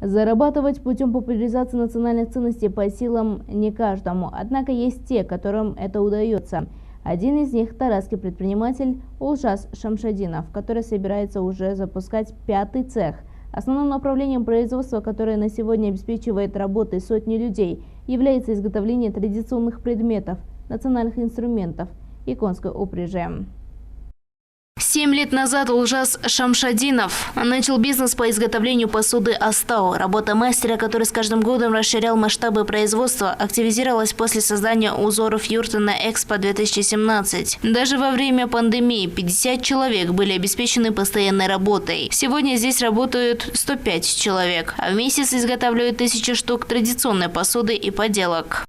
Зарабатывать путем популяризации национальных ценностей по силам не каждому, однако есть те, которым это удается. Один из них – тарасский предприниматель Олжас Шамшадинов, который собирается уже запускать 5-й цех. Основным направлением производства, которое на сегодня обеспечивает работой сотни людей, является изготовление традиционных предметов, национальных инструментов и конской упряжи. 7 лет назад Олжас Шамшадинов начал бизнес по изготовлению посуды «Астау». Работа мастера, который с каждым годом расширял масштабы производства, активизировалась после создания узоров юрты на Экспо-2017. Даже во время пандемии 50 человек были обеспечены постоянной работой. Сегодня здесь работают 105 человек, а в месяц изготавливают 1000 штук традиционной посуды и поделок.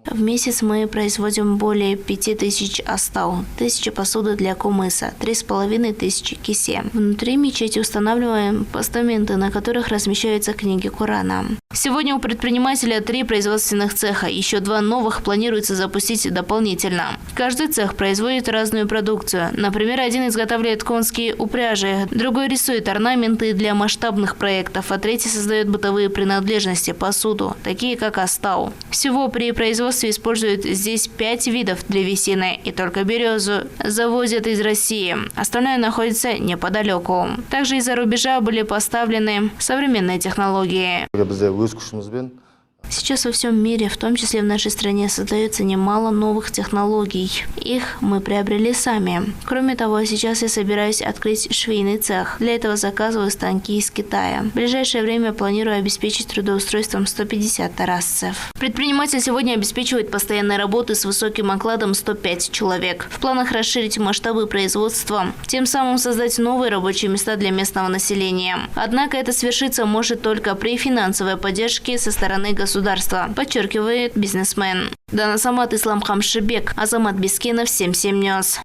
В месяц мы производим более 5000 астау, 1000 посуды для кумыса, 3500 кисе. Внутри мечети устанавливаем постаменты, на которых размещаются книги Корана. Сегодня у предпринимателя 3 производственных цеха, еще 2 новых планируется запустить дополнительно. Каждый цех производит разную продукцию. Например, один изготавливает конские упряжи, другой рисует орнаменты для масштабных проектов, а третий создает бытовые принадлежности, посуду, такие как астау. Всего при производстве используют здесь 5 видов древесины, и только березу завозят из России. Остальное находится неподалеку. Также из-за рубежа были поставлены современные технологии. Сейчас во всем мире, в том числе в нашей стране, создается немало новых технологий. Их мы приобрели сами. Кроме того, сейчас я собираюсь открыть швейный цех. Для этого заказываю станки из Китая. В ближайшее время планирую обеспечить трудоустройством 150 тарасцев. Предприниматель сегодня обеспечивает постоянной работы с высоким окладом 105 человек. В планах расширить масштабы производства, тем самым создать новые рабочие места для местного населения. Однако это свершиться может только при финансовой поддержке со стороны государства, подчеркивает бизнесмен. Дана Самат, Ислам Хамшибек, Азамат Бескенов, 7/7 News.